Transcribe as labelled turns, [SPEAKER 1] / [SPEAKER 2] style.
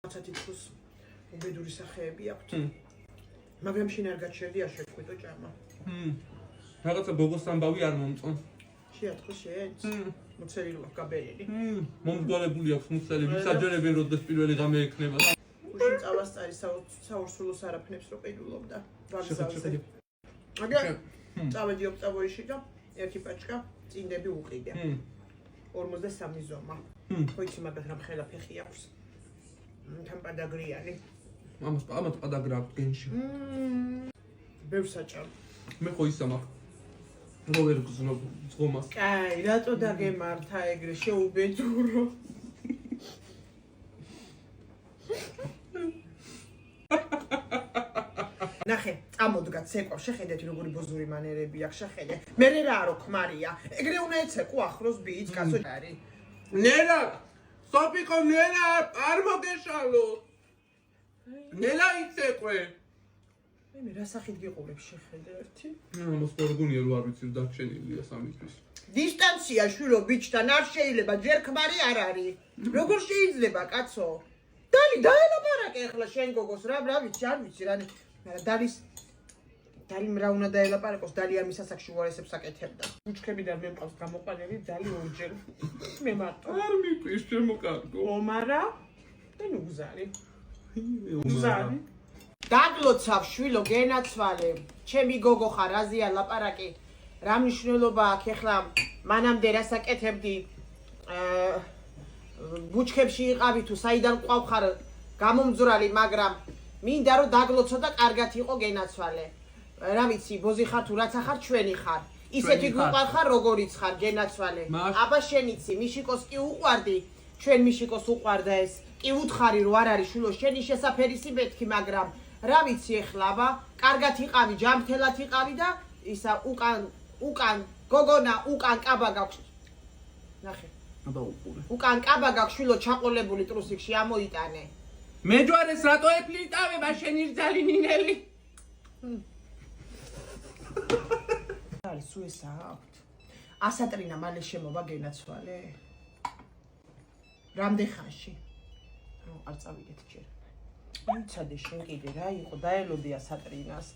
[SPEAKER 1] თითქოს უბედური სახეები აქვთ. მაგრამ შენ არ გაჩერდი არ შეხვიდო ჭამა.
[SPEAKER 2] რაღაცა გოგოს ამბავი არ მომწონ.
[SPEAKER 1] შეატყო შეეც. მოცელი რო გაბერილი.
[SPEAKER 2] მომძვალებული აქვს მუცელი, ვისაჯერებენ როდეს პირველი ღამე ექნება.
[SPEAKER 1] უშინ წავასწარი საურსულოს არაფნებს რო ყიდულობდა. ვაგზალზე. მაგრამ წავედი ოპტავოიში და ერთი პაჩკა წინდები უყიდე. 53 ზომა. ხო იცი მაგათ რამ ხელა ფეხი აქვს. თან პადაგრიანი.
[SPEAKER 2] ამას პადაგრა აქვს გენში.
[SPEAKER 1] ბევრ საჭამ.
[SPEAKER 2] მე ხო ისა მაქვს. რო ვერ გზნობ ზღომას.
[SPEAKER 1] კაი, რატო დაგემართა ეგრე შეუბედურო? ნახე, წამოდგა ცეკვა, შეხედეთ როგორი ბოზური მანერები აქვს, შეხედე. მე რა რო ქმარია. ეგრე უნდა ეცეკო ახლოს ბიჭ კაცო არის.
[SPEAKER 2] ნელა, სოფიკო ნელა, არ მოგეშალო. ნელა იცეკვე.
[SPEAKER 1] მე რა სახით გიყურებ შეხედე ერთი?
[SPEAKER 2] ამას გორგუნია რო არ ვიცი რომ დაგშენილია სამისთვის.
[SPEAKER 1] დისტანცია შვილო ბიჭთან არ შეიძლება, ჯერ ქმარი არ არის. როგორ შეიძლება კაცო? დალი დაელაპარაკე ახლა შენ გოგოს რა ვიცი, არ ვიცი რა. დალი რა უნდა დაელაპარაკოს, დალი ამის ასაკში უარესებს აკეთებდა. ბუჩქებიდან მე მყავს გამოყანები, დალი ორჯერ. მე მარტო.
[SPEAKER 2] არ მიყვის შემოკარგო.
[SPEAKER 1] ომარა? დენ უგზარი. უგზარი. დაგლოცავ შვილო გენაცვალე. ჩემი გოგო ხარ, აზია ლაპარაკი. რა მნიშვნელობა აქვს ახლა მანამდე რას აკეთებდი? ბუჩქებში იყავი თუ საიდან ყავ ხარ გამომძვრალი, მაგრამ მინდა რომ დაგლოცო და კარგად იყო გენაცვალე. რა ვიცი, ბოზი ხარ თუ რაცა ხარ, ჩვენი ხარ. ისეთი გვიყარ ხარ, როგორიც ხარ, გენაცვალე. აბა შენ იცი, მიშიკოს კი უყვარდი, ჩვენ მიშიკოს უყვარდა ეს. კი უთხარი რომ არ არის შვილო, შენი შესაფერისი მეთქი, მაგრამ რა ვიცი ახლა, აბა, კარგად იყავი, ჯამრთელად იყავი და ისა უკან გოგონა, უკან კაბა გაქვს. ნახე.
[SPEAKER 2] აბა უყურე.
[SPEAKER 1] უკან კაბა გაქვს შვილო ჩაყოლებული ტრუსიკში ამოიტანე.
[SPEAKER 2] მეჯვარეს რატო ეფლიტავება შენი რძალი ნინელი?
[SPEAKER 1] არის სულ ესა აქვთ. ასატრინა მალე შემოვა გენაცვალე. რამდენ ხანში? არ წავიდეთ ჯერ. იცადე შენ კიდე რა იყო, დაელოდე ასატრინას.